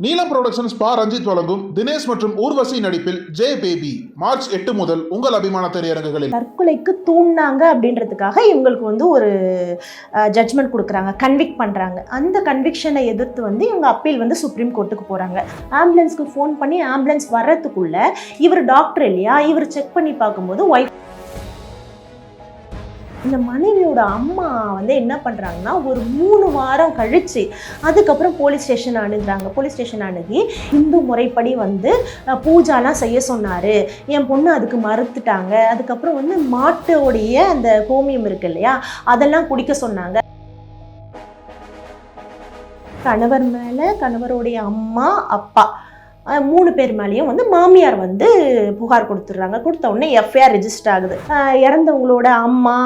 நீலம் புரொடக்ஷன்ஸ் ரஞ்சித் வழங்கும் தினேஷ் மற்றும் ஊர்வசி நடிப்பில் ஜே பேபி மார்ச் 8 முதல் உங்கள் அபிமான திரையரங்குகளில். தற்கொலைக்கு தூண்டாங்க அப்படின்றதுக்காக இவங்களுக்கு ஒரு ஜட்ஜ்மெண்ட் கொடுக்குறாங்க, கன்விக்ட் பண்ணுறாங்க. அந்த கன்விக்ஷனை எதிர்த்து இவங்க அப்பீல் சுப்ரீம் கோர்ட்டுக்கு போகிறாங்க. ஆம்புலன்ஸ்க்கு ஃபோன் பண்ணி ஆம்புலன்ஸ் வர்றதுக்குள்ள இவர் டாக்டர் இல்லையா, இவர் செக் பண்ணி பார்க்கும்போது ஒய்ஃப் இந்த மனைவியோட அம்மா என்ன பண்ணுறாங்கன்னா ஒரு 3 வாரம் கழித்து அதுக்கப்புறம் போலீஸ் ஸ்டேஷன் அணுகுறாங்க. போலீஸ் ஸ்டேஷன் அணுகி இந்து முறைப்படி பூஜாலாம் செய்ய சொன்னார், என் பொண்ணு அதுக்கு மறுத்துட்டாங்க. அதுக்கப்புறம் மாட்டோடைய அந்த கோமியம் இருக்கு இல்லையா, அதெல்லாம் குடிக்க சொன்னாங்க. கணவர் மேலே கணவருடைய அம்மா அப்பா 3 பேர் மேலேயும் மாமியார் புகார் கொடுத்துட்றாங்க. கொடுத்த உடனே எஃப்ஐஆர் ரெஜிஸ்டர் ஆகுது. இறந்தவங்களோட அம்மா,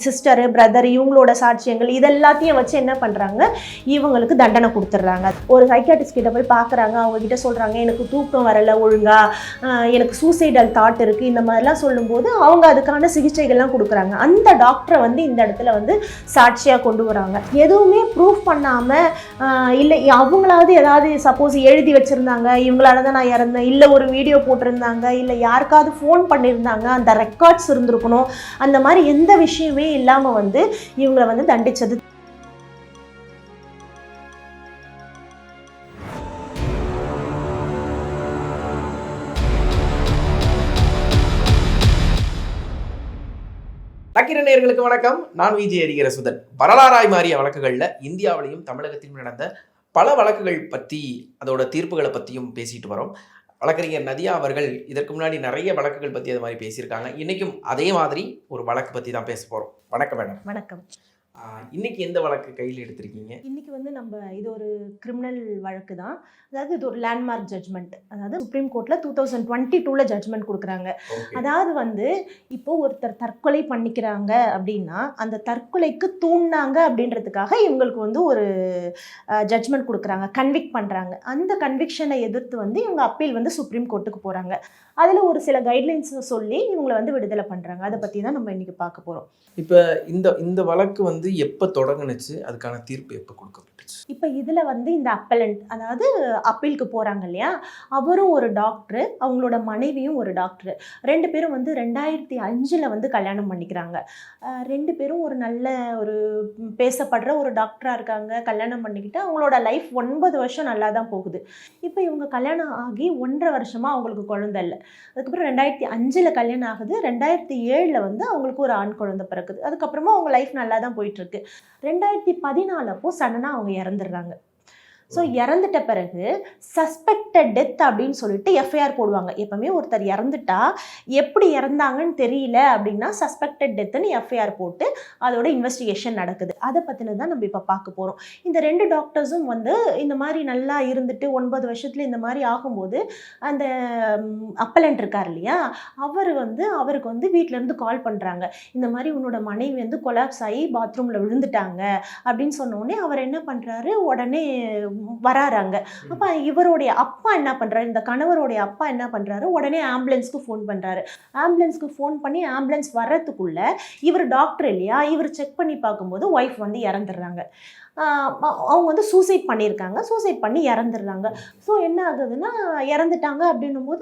சிஸ்டரு, பிரதர், இவங்களோட சாட்சியங்கள் இதெல்லாத்தையும் வச்சு என்ன பண்ணுறாங்க, இவங்களுக்கு தண்டனை கொடுத்துட்றாங்க. ஒரு சைக்காட்ரிஸ்ட் கிட்ட போய் பார்க்குறாங்க. அவங்ககிட்ட சொல்கிறாங்க, எனக்கு தூக்கம் வரலை ஒழுங்கா, எனக்கு சூசைடல் தாட் இருக்குது, இந்த மாதிரிலாம் சொல்லும்போது அவங்க அதுக்கான சிகிச்சைகள்லாம் கொடுக்குறாங்க. அந்த டாக்டரை இந்த இடத்துல சாட்சியாக கொண்டு வராங்க. எதுவுமே ப்ரூஃப் பண்ணாமல் இல்லை அவங்களாவது ஏதாவது சப்போஸ் எழுதி வச்சுருந்தாங்க, இவங்களால தான் நான் இறந்தேன், இல்லை ஒரு வீடியோ போட்டிருந்தாங்க, இல்லை யாருக்காவது ஃபோன் பண்ணியிருந்தாங்க, அந்த ரெக்கார்ட்ஸ் இருந்திருக்கணும், அந்த மாதிரி எந்த விஷயமே இல்லாமல் இவங்களை தண்டிச்சது. நக்கீரன் நேயர்களுக்கு வணக்கம். நான் விஜய் அரிகர சுதன். வரலாறாய் மாறிய வழக்குகளில் இந்தியாவிலையும் தமிழகத்திலும் நடந்த பல வழக்குகள் பற்றி, அதோட தீர்ப்புகளை பற்றியும் பேசிட்டு வரோம். வழக்கறிஞர் நதியா அவர்கள் இதற்கு முன்னாடி நிறைய வழக்குகள் பற்றி அது மாதிரி பேசியிருக்காங்க. இன்றைக்கும் அதே மாதிரி ஒரு வழக்கு பற்றி தான் பேச போகிறோம். வணக்கம் மேடம். வணக்கம். இன்னைக்கு எந்த வழக்கு கையில் எடுத்திருக்கீங்க? இன்னைக்கு நம்ம இது ஒரு கிரிமினல் வழக்கு தான். அதாவது இது ஒரு லேண்ட்மார்க் ஜட்ஜ்மெண்ட். அதாவது சுப்ரீம் கோர்ட்டில் 2022 ஜட்ஜ்மெண்ட் கொடுக்குறாங்க. அதாவது இப்போ ஒருத்தர் தற்கொலை பண்ணிக்கிறாங்க அப்படின்னா அந்த தற்கொலைக்கு தூண்டாங்க அப்படின்றதுக்காக இவங்களுக்கு ஒரு ஜட்ஜ்மெண்ட் கொடுக்குறாங்க, கன்விக்ட் பண்ணுறாங்க. அந்த கன்விக்ஷனை எதிர்த்து இவங்க அப்பீல் சுப்ரீம் கோர்ட்டுக்கு போகிறாங்க. அதில் ஒரு சில கைட்லைன்ஸ் சொல்லி இவங்களை விடுதலை பண்ணுறாங்க. அதை பற்றி தான் நம்ம இன்றைக்கி பார்க்க போகிறோம். இப்போ இந்த வழக்கு எப்போ தொடங்குனுச்சு, அதுக்கான தீர்ப்பு எப்போ கொடுக்கப்பட்டுச்சு? இப்போ இதில் இந்த அப்பலண்ட், அதாவது அப்பீலுக்கு போகிறாங்க இல்லையா, அவரும் ஒரு டாக்டரு, அவங்களோட மனைவியும் ஒரு டாக்டரு. 2 பேரும் 2005 கல்யாணம் பண்ணிக்கிறாங்க. 2 பேரும் ஒரு நல்ல ஒரு பேசப்படுற ஒரு டாக்டராக இருக்காங்க. கல்யாணம் பண்ணிக்கிட்டு அவங்களோட லைஃப் 9 வருஷம் நல்லா தான் போகுது. இப்போ இவங்க கல்யாணம் ஆகி 1.5 வருஷமாக அவங்களுக்கு குழந்தை இல்லை. அதுக்கப்புறம் 2005 கல்யாணம் ஆகுது. 2007 அவங்களுக்கு ஒரு ஆண் குழந்தை பிறகுது. அதுக்கப்புறமா அவங்க லைஃப் நல்லா தான் போயிட்டுருக்கு. 2014 அப்போ சடனாக அவங்க இறந்துடுறாங்க. ஸோ இறந்துட்ட பிறகு சஸ்பெக்டட் டெத் அப்படின்னு சொல்லிட்டு எஃப்ஐஆர் போடுவாங்க. எப்பவுமே ஒருத்தர் இறந்துட்டா எப்படி இறந்தாங்கன்னு தெரியல அப்படின்னா சஸ்பெக்டட் டெத்துன்னு எஃப்ஐஆர் போட்டு அதோட இன்வெஸ்டிகேஷன் நடக்குது. அதை பற்றினது தான் நம்ம இப்போ பார்க்க போகிறோம். இந்த 2 டாக்டர்ஸும் இந்த மாதிரி நல்லா இருந்துட்டு 9 வருஷத்துல இந்த மாதிரி ஆகும்போது அந்த அப்பலண்ட் இருக்கார் இல்லையா, அவருக்கு வீட்டிலேருந்து கால் பண்ணுறாங்க. இந்த மாதிரி உன்னோட மனைவி கொலாப்ஸ் ஆகி பாத்ரூமில் விழுந்துட்டாங்க அப்படின்னு சொன்னோடனே அவர் என்ன பண்ணுறாரு, உடனே வராறாங்க. அப்ப இவருடைய அப்பா என்ன பண்றாரு, இந்த கணவருடைய அப்பா என்ன பண்றாரு, உடனே ஆம்புலன்ஸ்க்கு ஃபோன் பண்றாரு. ஆம்புலன்ஸ்க்கு ஃபோன் பண்ணி ஆம்புலன்ஸ் வர்றதுக்குள்ள இவர் டாக்டர் இல்லையா, இவர் செக் பண்ணி பார்க்கும்போது ஒய்ஃப் இறந்துடுறாங்க. அவங்க சூசைட் பண்ணியிருக்காங்க. சூசைட் பண்ணி இறந்துடுறாங்க. ஸோ என்ன ஆகுதுன்னா, இறந்துட்டாங்க அப்படின்னும் போது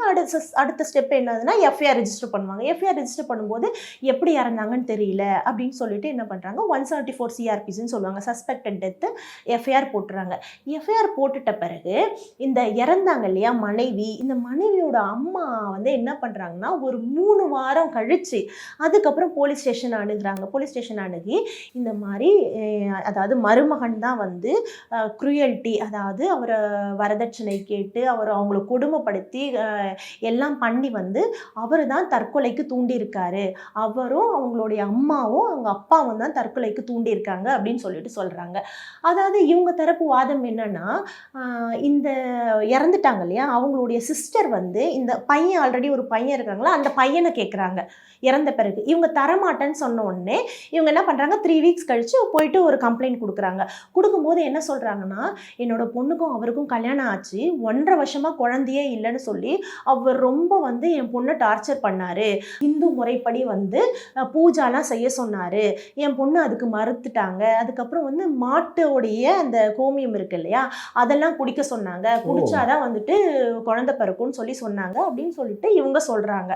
அடுத்த ஸ்டெப் என்னதுன்னா எஃப்ஐஆர் ரெஜிஸ்டர் பண்ணுவாங்க. எஃப்ஐஆர் ரெஜிஸ்டர் பண்ணும்போது எப்படி இறந்தாங்கன்னு தெரியல அப்படின்னு சொல்லிட்டு என்ன பண்ணுறாங்க, 174 CRPCன்னு சொல்லுவாங்க, சஸ்பெக்டட் டெத்து எஃப்ஐஆர் போட்டுறாங்க. எஃப்ஐஆர் போட்டுட்ட பிறகு இந்த இறந்தாங்க இல்லையா மனைவி, இந்த மனைவியோட அம்மா என்ன பண்ணுறாங்கன்னா ஒரு 3 வாரம் கழித்து அதுக்கப்புறம் போலீஸ் ஸ்டேஷன் அணுகுறாங்க. போலீஸ் ஸ்டேஷன் அணுகி இந்த மாதிரி அதாவது மருமகன் தான் குரூயல்ட்டி, அதாவது அவரை வரதட்சணை கேட்டு அவங்கள கொடுமைப்படுத்தி எல்லாம் பண்ணி அவர் தான் தற்கொலைக்கு தூண்டியிருக்காரு, அவரும் அவங்களுடைய அம்மாவும் அவங்க அப்பாவும் தான் தற்கொலைக்கு தூண்டியிருக்காங்க அப்படின்னு சொல்லிட்டு சொல்கிறாங்க. அதாவது இவங்க தரப்பு வாதம் என்னன்னா, இந்த இறந்துட்டாங்க இல்லையா அவங்களுடைய சிஸ்டர் இந்த பையன், ஆல்ரெடி ஒரு பையன் இருக்காங்களா, அந்த பையனை கேட்குறாங்க. இறந்த பிறகு இவங்க தரமாட்டேன்னு சொன்ன உடனே இவங்க என்ன பண்ணுறாங்க, 3 வீக்ஸ் கழித்து போயிட்டு ஒரு கம்ப்ளைண்ட் கொடுக்குறாங்க. கொடுக்கும்போது என்ன சொல்கிறாங்கன்னா, என்னோட பொண்ணுக்கும் அவருக்கும் கல்யாணம் ஆச்சு, 1.5 வருஷமாக குழந்தையே இல்லைன்னு சொல்லி அவர் ரொம்ப வந்து என் பொண்ணை டார்ச்சர் பண்ணார். இந்து முறைப்படி வந்து பூஜாலாம் செய்ய சொன்னார். என் பொண்ணு அதுக்கு மறுத்துட்டாங்க. அதுக்கப்புறம் வந்து மாட்டோடைய அந்த கோமியம் இருக்கு இல்லையா, அதெல்லாம் குடிக்க சொன்னாங்க. குடிச்சாதான் வந்துட்டு குழந்தை பிறக்கும்னு சொல்லி சொன்னாங்க அப்படின்னு சொல்லிட்டு இவங்க சொல்கிறாங்க.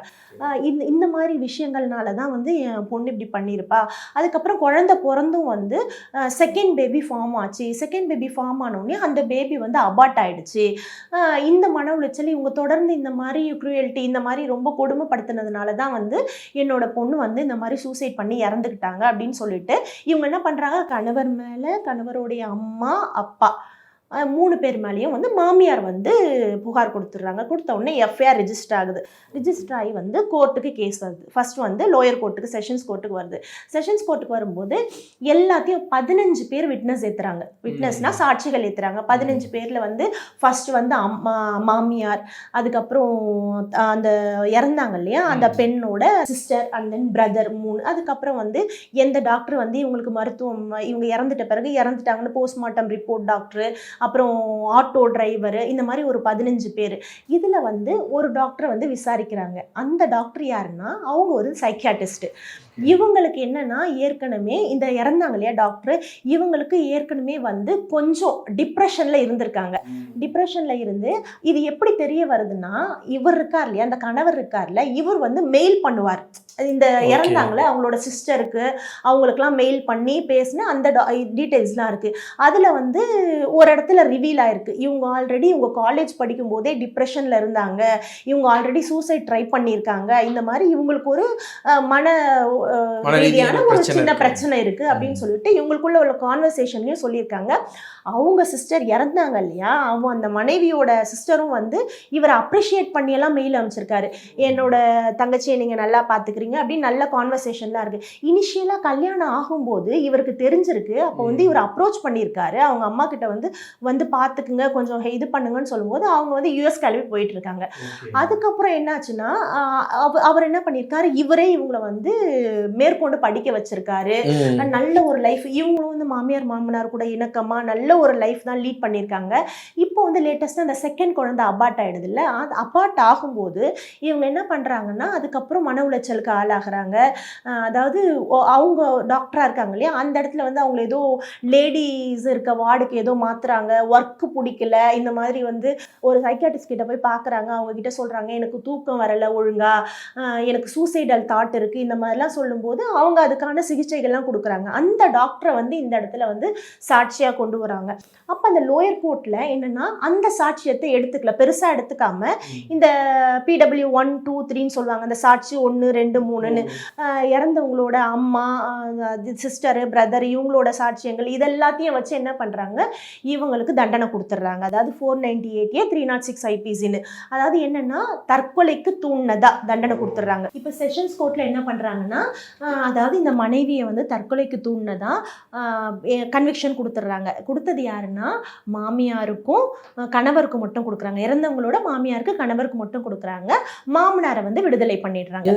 இந்த மாதிரி விஷயங்கள்னால தான் வந்து என் பொண்ணு இப்படி பண்ணியிருப்பா. அதுக்கப்புறம் குழந்தை பிறந்தும் வந்து செகண்ட் பேபி ஃபார்ம் ஆச்சு. செகண்ட் பேபி ஃபார்ம் ஆனோடனே அந்த பேபி வந்து அபார்ட் ஆயிடுச்சு. இந்த மன உளைச்சல் இவங்க தொடர்ந்து இந்த மாதிரி க்ரூயல்ட்டி இந்த மாதிரி ரொம்ப கொடுமைப்படுத்தினதுனால தான் வந்து என்னோட பொண்ணு வந்து இந்த மாதிரி சூசைட் பண்ணி இறந்துக்கிட்டாங்க அப்படின்னு சொல்லிட்டு இவங்க என்ன பண்ணுறாங்க, கணவர் மேலே கணவருடைய அம்மா அப்பா 3 பேர் மேலேயும் வந்து மாமியார் வந்து புகார் கொடுத்துட்றாங்க. கொடுத்த உடனே எஃப்ஐஆர் ரெஜிஸ்டர் ஆகுது. ரெஜிஸ்டர் ஆகி வந்து கோர்ட்டுக்கு கேஸ் வருது. ஃபர்ஸ்ட் வந்து லோயர் கோர்ட்டுக்கு, செஷன்ஸ் கோர்ட்டுக்கு வருது. செஷன்ஸ் கோர்ட்டுக்கு வரும்போது எல்லாத்தையும் 15 பேர் விட்னஸ் ஏற்றுறாங்க. விட்னஸ்னால் சாட்சிகள் ஏற்றுறாங்க. 15 பேரில் வந்து ஃபர்ஸ்ட் வந்து மாமியார், அதுக்கப்புறம் அந்த இறந்தாங்க இல்லையா அந்த பெண்ணோட சிஸ்டர் அண்ட் தென் பிரதர் 3, அதுக்கப்புறம் வந்து எந்த டாக்டர் வந்து இவங்களுக்கு மருத்துவம் இவங்க இறந்துட்ட பிறகு இறந்துட்டாங்கன்னு போஸ்ட்மார்ட்டம் ரிப்போர்ட் டாக்டர், அப்புறம் ஆட்டோ டிரைவர், இந்த மாதிரி ஒரு 15 பேர். இதில் வந்து ஒரு டாக்டரை வந்து விசாரிக்கிறாங்க. அந்த டாக்டர் யாருன்னா அவங்க ஒரு சைக்கியாட்ரிஸ்ட். இவங்களுக்கு என்னன்னா ஏற்கனவே இந்த இறந்தாங்க இல்லையா டாக்டர், இவங்களுக்கு ஏற்கனவே வந்து கொஞ்சம் டிப்ரெஷனில் இருந்திருக்காங்க. டிப்ரெஷனில் இருந்து இது எப்படி தெரிய வருதுன்னா, இவர் இருக்கார் இல்லையா அந்த கணவர் இருக்கார்ல, இவர் வந்து மெயில் பண்ணுவார். இந்த இறந்தாங்களே அவங்களோட சிஸ்டருக்கு அவங்களுக்குலாம் மெயில் பண்ணி பேசின அந்த டீட்டெயில்ஸ்லாம் இருக்குது. அதில் வந்து ஒரு இடத்துல ரிவீல் ஆயிருக்கு, இவங்க ஆல்ரெடி இவங்க காலேஜ் படிக்கும் போதே டிப்ரெஷனில் இருந்தாங்க, இவங்க ஆல்ரெடி சூசைட் ட்ரை பண்ணியிருக்காங்க, இந்த மாதிரி இவங்களுக்கு ஒரு மன ரீதியான ஒரு சின்ன பிரச்சனை இருக்கு அப்படின்னு சொல்லிட்டு இவங்களுக்குள்ள உள்ள கான்வர்சேஷன்லயும் சொல்லியிருக்காங்க. அவங்க சிஸ்டர் இறந்தாங்க இல்லையா, அவங்க அந்த மனைவியோட சிஸ்டரும் வந்து இவரை அப்ரிஷியேட் பண்ணியெல்லாம் மெயில் அனுப்பிச்சிருக்காரு. என்னோட தங்கச்சியை நீங்க நல்லா பாத்துக்கிறீங்க அப்படின்னு நல்ல கான்வர்சேஷன்லாம் இருக்கு. இனிஷியலா கல்யாணம் ஆகும்போது இவருக்கு தெரிஞ்சிருக்கு. அப்போ வந்து இவர் அப்ரோச் பண்ணியிருக்காரு அவங்க அம்மா கிட்ட வந்து பாத்துக்குங்க, கொஞ்சம் இது பண்ணுங்கன்னு சொல்லும்போது அவங்க வந்து யூஎஸ் கிளம்பி போயிட்டு இருக்காங்க. அதுக்கப்புறம் என்னாச்சுன்னா அவர் என்ன பண்ணியிருக்காரு, இவரே இவங்களை வந்து மேற்கொண்டு படிக்க வச்சிருக்காரு. நல்ல ஒரு லைஃப், இவங்களும் வந்து மாமியார் மாமனார் கூட இணக்கமா நல்ல ஒரு லைஃப் தான் லீட் பண்ணியிருக்காங்க. இப்போ வந்து லேட்டஸ்ட்டாக அந்த செகண்ட் குழந்தை அபார்ட் ஆயிடுது இல்லை, அது அபார்ட் ஆகும்போது இவங்க என்ன பண்ணுறாங்கன்னா அதுக்கப்புறம் மன உளைச்சலுக்கு ஆளாகிறாங்க. அதாவது அவங்க டாக்டராக இருக்காங்க இல்லையா அந்த இடத்துல வந்து அவங்க ஏதோ லேடிஸ் இருக்க வார்டுக்கு ஏதோ மாற்றுறாங்க, ஒர்க்கு பிடிக்கல, இந்த மாதிரி வந்து ஒரு சைக்காட்ரிஸ்ட் கிட்ட போய் பார்க்குறாங்க. அவங்க கிட்ட சொல்கிறாங்க எனக்கு தூக்கம் வரலை ஒழுங்கா, எனக்கு சூசைடல் தாட் இருக்குது, இந்த மாதிரிலாம் சொல்லும்போது அவங்க அதுக்கான சிகிச்சைகள்லாம் கொடுக்குறாங்க. அந்த டாக்டரை வந்து இந்த இடத்துல வந்து சாட்சியாக கொண்டு வராங்க. அப்போ அந்த லோயர் கோர்ட்டில் என்னென்னா அந்த சாட்சியத்தை எடுத்துக்கல, பெருசாக எடுத்துக்காம இந்த PW 1, 2, 3ன்னு சொல்லுவாங்க, அந்த சாட்சி 1, 2, 3ன்னு இறந்தவங்களோட அம்மா, சிஸ்டரு, பிரதர் இவங்களோட சாட்சியங்கள் இதெல்லாத்தையும் வச்சு என்ன பண்ணுறாங்க, இவங்களுக்கு தண்டனை கொடுத்துட்றாங்க. அதாவது 498A 306 IPCன்னு, அதாவது என்னென்னா தற்கொலைக்கு தூண்டினதா தண்டனை கொடுத்துட்றாங்க. இப்போ செஷன்ஸ் கோர்ட்டில் என்ன பண்ணுறாங்கன்னா, அதாவது இந்த மனைவியை வந்து தற்கொலைக்கு தூண்டினதா கன்விக்ஷன் கொடுத்துட்றாங்க. கொடுத்தது யாருன்னா மாமியாருக்கும் கணவருக்கும் மட்டும் கொடுக்குறாங்க. இறந்தவங்களோட மாமியாருக்கு கணவருக்கு மட்டும் கொடுக்குறாங்க. மாமனாரை வந்து விடுதலை பண்ணிடுறாங்க.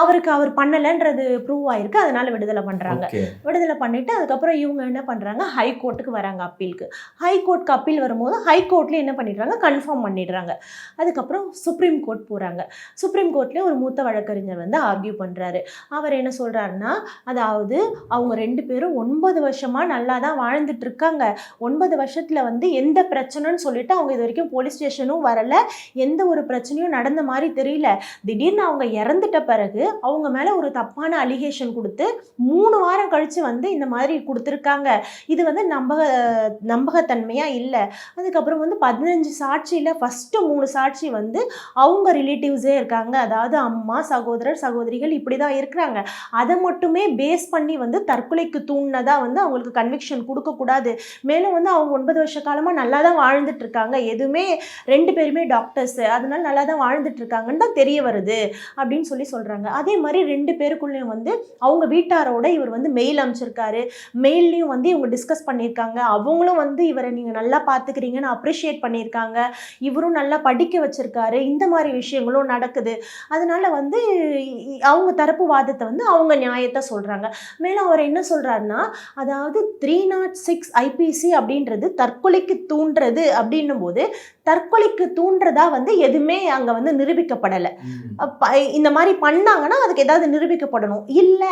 அவருக்கு அவர் பண்ணலைன்றது ப்ரூவ் ஆயிருக்கு, அதனால விடுதலை பண்ணுறாங்க. விடுதலை பண்ணிட்டு அதுக்கப்புறம் இவங்க என்ன பண்ணுறாங்க, ஹை கோர்ட்டுக்கு வராங்க அப்பீலுக்கு. ஹை கோர்ட்டுக்கு அப்பீல் வரும்போது ஹை கோர்ட்லேயே என்ன பண்ணிடுறாங்க, கன்ஃபார்ம் பண்ணிடுறாங்க. அதுக்கப்புறம் சுப்ரீம் கோர்ட் போகிறாங்க. சுப்ரீம் கோர்ட்லேயே ஒரு மூத்த வழக்கறிஞர் வந்து ஆர்கியூ பண்ணுறாரு. அவர் என்ன சொல்கிறாருன்னா, அதாவது அவங்க 2 பேரும் 9 வருஷமாக நல்லா தான் வாழ்ந்துட்டு இருக்காங்க. 9 வருஷத்தில் வந்து எந்த பிரச்சனைன்னு சொல்லிட்டு அவங்க இது வரைக்கும் போலீஸ் ஸ்டேஷனும் வரலை, எந்த ஒரு பிரச்சனையும் நடந்த மாதிரி தெரியல. திடீர்னு அவங்க இறந்துட்ட பிறகு அவங்க மேலே ஒரு தப்பான அலிகேஷன் கொடுத்து 3 வாரம் கழித்து வந்து இந்த மாதிரி கொடுத்துருக்காங்க. இது வந்து நம்பகத்தன்மையாக இல்லை. அதுக்கப்புறம் வந்து 15 சாட்சியில் ஃபஸ்ட்டு 3 சாட்சி வந்து அவங்க ரிலேட்டிவ்ஸே இருக்காங்க, அதாவது அம்மா, சகோதரர், சகோதரிகள் இப்படி தான் இருக்கிறாங்க. அதை மட்டுமே பேஸ் பண்ணி வந்து தற்கொலைக்கு தூண்டினதாக வந்து அவங்களுக்கு கன்விக்ஷன் கொடுக்கக்கூடாது. மேலும் வந்து அவங்க 9 வருஷ காலமாக நல்லா தான் வாழ்ந்துட்டு இருக்காங்க, எதுவுமே 2 பேருமே டாக்டர்ஸ், அதனால நல்லா தான் வாழ்ந்துட்டு இருக்காங்கன்னு தான் தெரிய வருது அப்படின்னு சொல்றாங்க. அதே மாதிரி 2 பேருக்குள்ளேயும் வந்து அவங்க வீட்டாரோட இவர் வந்து மெயில் அனுப்பிச்சிருக்காரு. மெயில்லையும் வந்து இவங்க டிஸ்கஸ் பண்ணியிருக்காங்க. அவங்களும் வந்து இவரை நீங்க நல்லா பாத்துக்கிறீங்கன்னு அப்ரிஷியேட் பண்ணியிருக்காங்க, இவரும் நல்லா படிக்க வச்சிருக்காரு, இந்த மாதிரி விஷயங்களும் நடக்குது. அதனால வந்து அவங்க தரப்பு வாதத்தை வந்து அவங்க நியாயத்தை சொல்றாங்க. மேலும் அவர் என்ன சொல்றாருன்னா, அதாவது 306 ஐபிசி அப்படின்றது தற்கொலைக்கு தூண்டுறது அப்படின்னும் போது தற்கொலைக்கு தூண்டுறதா வந்து எதுவுமே அங்க வந்து நிரூபிக்கப்படலை. இந்த மாதிரி பண்ணாங்கன்னா அதுக்கு ஏதாவது நிரூபிக்கப்படணும். இல்ல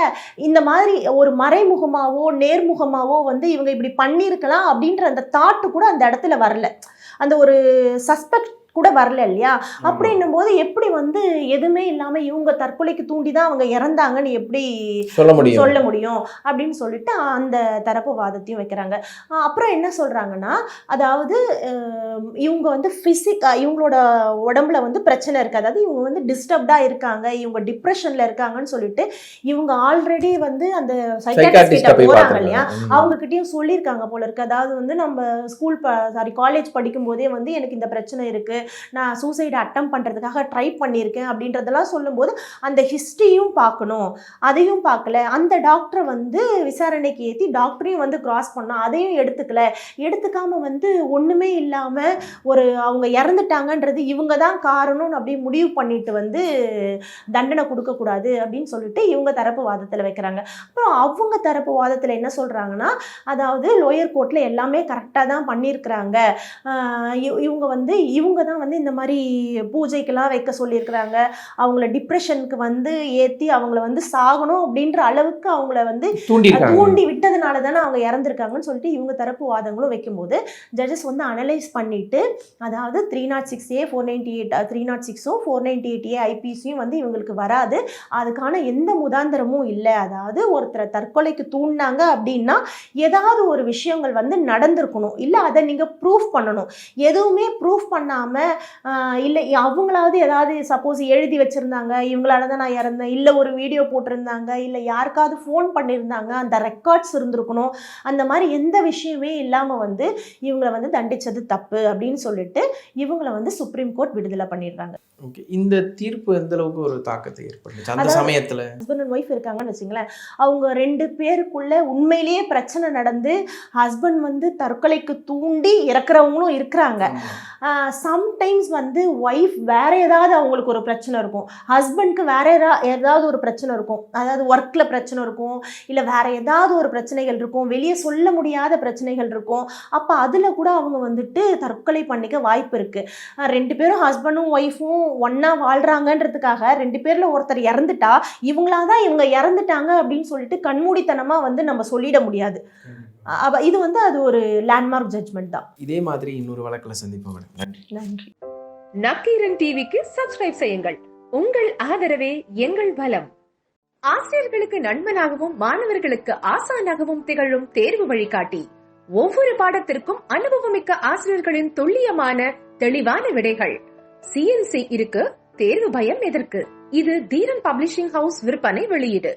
இந்த மாதிரி ஒரு மறைமுகமாவோ நேர்முகமாவோ வந்து இவங்க இப்படி பண்ணியிருக்கலாம் அப்படின்ற அந்த தாட்டு கூட அந்த இடத்துல வரல, அந்த ஒரு சஸ்பெக்ட் கூட வரல இல்லையா? அப்படின்னும் போது எப்படி வந்து எதுவுமே இல்லாம இவங்க தற்கொலைக்கு தூண்டிதான் அவங்க இறந்தாங்கன்னு எப்படி சொல்ல முடியும் அப்படின்னு சொல்லிட்டு அந்த தரப்பு வாதத்தையும் வைக்கிறாங்க. அப்புறம் என்ன சொல்றாங்கன்னா, அதாவது இவங்க வந்து இவங்களோட உடம்புல வந்து பிரச்சனை இருக்கு, அதாவது இவங்க வந்து டிஸ்டர்ப்டா இருக்காங்க, இவங்க டிப்ரெஷன்ல இருக்காங்கன்னு சொல்லிட்டு இவங்க ஆல்ரெடி வந்து அந்த சைக்காட்ரிஸ்ட் கிட்ட போறாங்க இல்லையா, அவங்க கிட்டயும் சொல்லியிருக்காங்க போல இருக்கு. அதாவது வந்து நம்ம காலேஜ் படிக்கும் போதே வந்து எனக்கு இந்த பிரச்சனை இருக்கு, நான் சூசைட் அட்டம் பண்றதுக்காக ட்ரை பண்ணியிருக்கேன் அப்படின்றதெல்லாம் சொல்லும்போது அந்த ஹிஸ்டரியும் பார்க்கணும். அதையும் பார்க்கல. அந்த டாக்டரை வந்து விசாரணைக்கு ஏற்றி டாக்டரையும் வந்து கிராஸ் பண்ணோம், அதையும் எடுத்துக்காம வந்து ஒண்ணுமே இல்லாம அவங்க இறந்துட்டாங்கன்றது இவங்க தான் காரணம்னு அப்படி முடிவு பண்ணிட்டு வந்து தண்டனை கொடுக்கக்கூடாது அப்படின்னு சொல்லிட்டு இவங்க தரப்பு வாதத்தில் வைக்கிறாங்க. அப்புறம் அவங்க தரப்பு வாதத்தில் என்ன சொல்றாங்கன்னா, அதாவது லோயர் கோர்ட்ல எல்லாமே கரெக்டாக தான் பண்ணியிருக்கிறாங்க, இவங்க தான் வந்து இந்த மாதிரி பூஜைக்கெல்லாம் வைக்க சொல்லியிருக்கிறாங்க, அவங்கள டிப்ரெஷனுக்கு வந்து ஏற்றி அவங்கள வந்து சாகணும் அப்படின்ற அளவுக்கு அவங்கள வந்து தூண்டி விட்டதுனால தானே அவங்க இறந்துருக்காங்கன்னு சொல்லிட்டு இவங்க தரப்பு வாதங்களும் வைக்கும்போது ஜட்ஜஸ் வந்து அனலைஸ் பண்ணிட்டு, அதாவது 306A 498 306 498A ஐபிசியும் வந்து இவங்களுக்கு வராது, அதுக்கான எந்த முதாந்திரமும் இல்லை. அதாவது ஒருத்தரை தற்கொலைக்கு தூண்டினாங்க அப்படின்னா ஏதாவது ஒரு விஷயங்கள் வந்து நடந்திருக்கணும், இல்லை அதை நீங்கள் ப்ரூஃப் பண்ணணும். எதுவுமே ப்ரூஃப் பண்ணாமல் இல்லை அவங்களாவது ஏதாவது சப்போஸ் எழுதி வச்சுருந்தாங்க, இவங்களால தான் நான் இறந்தேன், இல்லை ஒரு வீடியோ போட்டிருந்தாங்க, இல்லை யாருக்காவது ஃபோன் பண்ணியிருந்தாங்க, அந்த ரெக்கார்ட்ஸ் இருந்திருக்கணும், அந்த மாதிரி எந்த விஷயமே இல்லாமல் வந்து இவங்களை வந்து தண்டிச்சது தப்பு அப்படின்னு சொல்லிட்டு இவங்களை வந்து சுப்ரீம் கோர்ட் விடுதலை பண்ணிடுறாங்க. ஓகே, இந்த தீர்ப்பு எந்த அளவுக்கு ஒரு தாக்கத்தை ஏற்படுத்துச்சு அந்த சமயத்துல? ஹஸ்பண்ட் அண்ட் ஒய்ஃப் இருக்காங்கன்னு வச்சுங்களேன், அவங்க 2 பேருக்குள்ள உண்மையிலேயே பிரச்சனை நடந்து ஹஸ்பண்ட் வந்து தற்கொலைக்கு தூண்டி இறக்குறவங்களும் இருக்கிறாங்க. சம்டைம்ஸ் வந்து ஒய்ஃப் வேற ஏதாவது அவங்களுக்கு ஒரு பிரச்சனை இருக்கும், ஹஸ்பண்ட்க்கு வேற ஏதாவது ஒரு பிரச்சனை இருக்கும், அதாவது ஒர்க்கில் பிரச்சனை இருக்கும், இல்லை வேற ஏதாவது ஒரு பிரச்சனைகள் இருக்கும், வெளியே சொல்ல முடியாத பிரச்சனைகள் இருக்கும். அப்போ அதில் கூட அவங்க வந்துட்டு தற்கொலை பண்ணிக்க வாய்ப்பு இருக்குது. 2 பேரும் ஹஸ்பண்டும் ஒய்ஃபும் ஒன்றா வாழ்கிறாங்கன்றதுக்காக 2 பேரில் ஒருத்தர் இறந்துட்டா இவங்களாதான் இவங்க இறந்துட்டாங்க அப்படின்னு சொல்லிட்டு கண்மூடித்தனமாக வந்து நம்ம சொல்லிட முடியாது. இது வந்து அது ஒரு லேண்ட்மார்க் ஜட்ஜ்மெண்ட் தான். இதே மாதிரி இன்னொரு வழக்கில் சந்திப்போம். நன்றி. நக்கீரன் டிவிக்கு சப்ஸ்கிரைப் செய்யுங்கள். உங்கள் ஆதரவே எங்கள் பலம். ஆசிரியர்களுக்கு நண்பனாகவும் மாணவர்களுக்கு ஆசானாகவும் திகழும் தேர்வு வழிகாட்டி. ஒவ்வொரு பாடத்திற்கும் அனுபவமிக்க ஆசிரியர்களின் துல்லியமான தெளிவான விடைகள். CNC இருக்கு, தேர்வு பயம் எதற்கு? இது தீரன் பப்ளிஷிங் ஹவுஸ் விற்பனை வெளியீடு.